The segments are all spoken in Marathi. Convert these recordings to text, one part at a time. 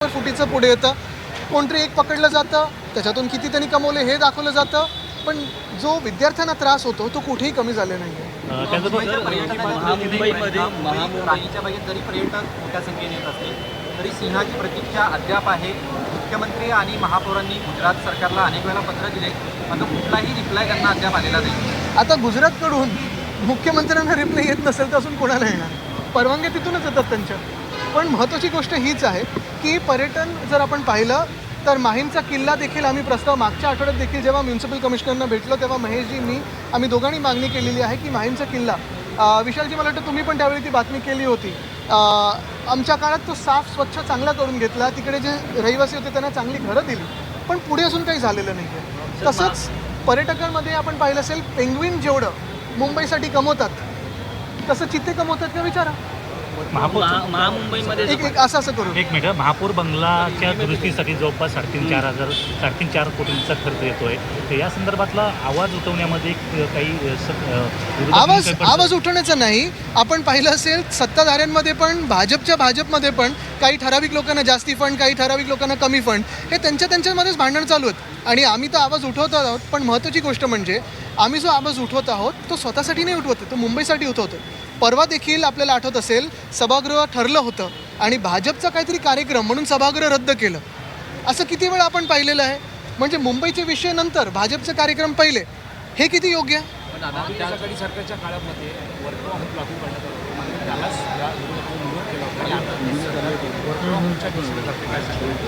फुटीचं पुढे येतं, कोणतरी एक पकडलं जातं, त्याच्यातून किती त्यांनी कमवले हे दाखवलं जातं, पण जो विद्यार्थ्यांना त्रास होतो तो कुठेही कमी झाले नाही आहे. मुंबईमध्ये राणीच्या बागेत जरी पर्यटक मोठ्या संख्येने येत असतील तरी सिंहाची प्रतीक्षा अद्याप आहे. मुख्यमंत्री आणि महापौरांनी गुजरात सरकारला अनेक वेळा पत्र दिले, मात्र कुठलाही रिप्लाय त्यांना अद्याप आलेला नाही. आता गुजरातकडून मुख्यमंत्र्यांना रिप्लाय येत नसेल तर अजून कोणाला येणार? परवानगी तिथूनच येतात त्यांच्या. पण महत्त्वाची गोष्ट हीच आहे की पर्यटन जर आपण पाहिलं तर माहीमचा किल्ला देखील आम्ही प्रस्ताव मागच्या आठवड्यात देखील जेव्हा म्युन्सिपल कमिशनरना भेटलो तेव्हा महेशजी आम्ही दोघांनी मागणी केलेली आहे की माहीमचा किल्ला विशालजी मला वाटतं तुम्ही पण त्यावेळी ती बातमी केली होती. आमच्या काळात तो साफ स्वच्छ चांगला करून घेतला, तिकडे जे रहिवासी होते त्यांना चांगली घरं दिली, पण पुढे अजून काही झालेलं नाही आहे. तसंच पर्यटकांमध्ये आपण पाहिलं असेल पेंग्विन जेवढं मुंबईसाठी कमवतात तसं चित्ते कमवतात का विचारा. महामुंबईमध्ये एक असं करू. एक मिनिट, महापौर बंगलाच्या दुरुस्तीसाठी जवळपास 3.5 कोटींचा खर्च येतोय. तर या संदर्भातला आवाज उठवण्यामध्ये काही आवाज उठवण्याचा नाही. आपण पाहिलं असेल सत्ताधाऱ्यांमध्ये पण भाजपमध्ये पण काही ठराविक लोकांना जास्ती फंड, काही ठराविक लोकांना कमी फंड, हे त्यांच्यामध्येच भांडण चालू आहेत आणि आम्ही तर आवाज उठवत आहोत. पण महत्त्वाची गोष्ट म्हणजे आम्ही जो आवाज उठवत आहोत तो स्वतःसाठी नाही उठवत, तो मुंबईसाठी उठवतो. परवा देखील आपल्याला आठवत असेल सभागृह ठरलं होतं आणि भाजपचा काहीतरी कार्यक्रम म्हणून सभागृह रद्द केलं. असं किती वेळा आपण पाहिलेलं आहे. म्हणजे मुंबईचे विषय नंतर भाजपचे कार्यक्रम पहिले, हे किती योग्य आहे? सरकारच्या काळामध्ये वर्क फ्रॉम होम लागू करण्यात आलं, मात्र त्यालाच विरोध केला होता.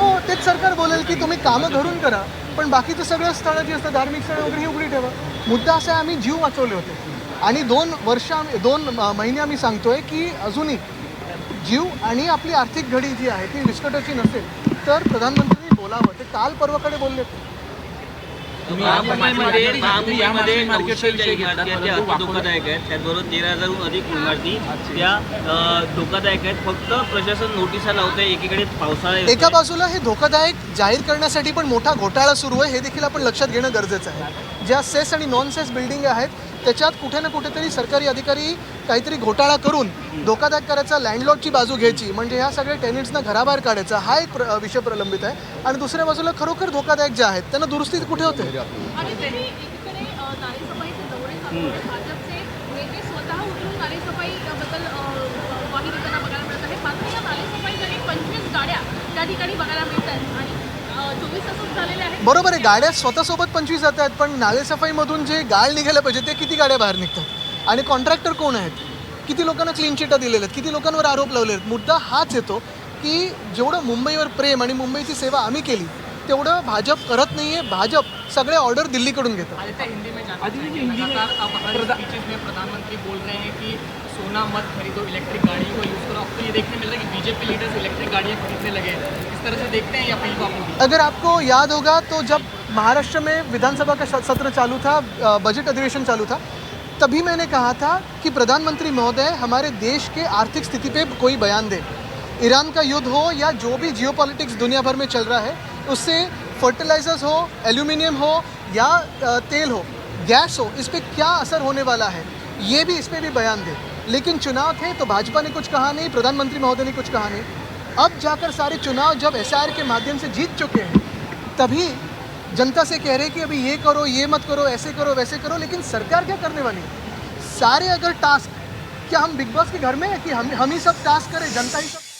हो, तेच सरकार बोलेल की तुम्ही कामं घरून करा, पण बाकीचं सगळं स्थळं जी असतं धार्मिक स्थळं वगैरे ही उघडी ठेवा. मुद्दा असा आहे आम्ही जीव वाचवले होते आणि 2 महिने आम्ही सांगतोय की अजूनही जीव आणि आपली आर्थिक घडी जी आहे ती विस्कटाची नसेल तर प्रधानमंत्र्यांनी बोलावं. ते काल परवाकडे बोलले. धोकादायक आहेत, त्याचबरोबर 13,000हून अधिक इमारती त्या धोकादायक आहेत. फक्त प्रशासन नोटिसा लावतंय. एकीकडे पावसाळा, एका बाजूला हे धोकादायक जाहीर करण्यासाठी पण मोठा घोटाळा सुरू आहे, हे देखील आपण लक्षात घेणं गरजेचं आहे. ज्या सेस आणि नॉन सेस बिल्डिंग आहेत त्याच्यात कुठे ना कुठेतरी सरकारी अधिकारी काहीतरी घोटाळा करून धोकादायक करायचा, लँडलॉर्डची बाजू घ्यायची, म्हणजे ह्या सगळ्या टेनेंट्सना घराबाहेर काढायचा, हा एक विषय प्रलंबित आहे. आणि दुसऱ्या बाजूला खरोखर धोकादायक जे आहेत त्यांना दुरुस्ती कुठे होते? आणि त्यांनी एकीकडे नालेसफाईचे दौरे चालू आहेत. भाजपचे नेते स्वतः उठून नालेसफाईबद्दल ग्वाही देताना बघायला मिळत आहे. मात्र या नालेसफाईसाठी 25 गाड्या त्या ठिकाणी बघायला मिळत आहेत आणि 24 तासच झालेले आहेत. बरोबर आहे, गाड्या स्वतःसोबत 25 जात आहेत, पण नालेसफाईमधून जे गाळ निघायला पाहिजे ते किती गाड्या बाहेर निघतात? आणि कॉन्ट्रॅक्टर कोण आहेत? किती लोकांना क्लीन चिटा दिलेल्या आहेत? किती लोकांवर आरोप लावले आहेत? मुद्दा हाच येतो की जेवढं मुंबईवर प्रेम आणि मुंबईची सेवा आम्ही केली तेवढं भाजप करत नाही आहे. भाजप सगळे ऑर्डर दिल्लीकडून घेतात. प्रधानमंत्री बोल रहे हैं कि सोना मत खरीदो, इलेक्ट्रिक गाड़ी को यूज़ करो. अब तो ये देखने मिल रहा है कि बीजेपी लीडर्स इलेक्ट्रिक गाड़ियाँ खरीदने लगे हैं. इस तरह से देखते हैं ये अपील को आप? अगर आपको याद होगा तो जब महाराष्ट्र में विधानसभा का सत्र चालू था, बजट अधिवेशन चालू था, तभी मैंने कहा था कि प्रधानमंत्री महोदय हमारे देश के आर्थिक स्थिति पे कोई बयान दे. ईरान का युद्ध हो या जो भी जियोपॉलिटिक्स दुनिया भर में चल रहा है उससे फर्टिलाइजर्स हो, एल्यूमिनियम हो या तेल हो, गैस हो, इस पर क्या असर होने वाला है ये भी इस पर भी बयान दे. लेकिन चुनाव थे तो भाजपा ने कुछ कहा नहीं, प्रधानमंत्री महोदय ने कुछ कहा नहीं. अब जाकर सारे चुनाव जब SIR के माध्यम से जीत चुके हैं तभी जनता से कह रहे हैं कि अभी ये करो, ये मत करो, ऐसे करो, वैसे करो. लेकिन सरकार क्या करने वाली है? सारे अगर टास्क, क्या हम बिग बॉस के घर में है कि हम ही सब टास्क करें, जनता ही सब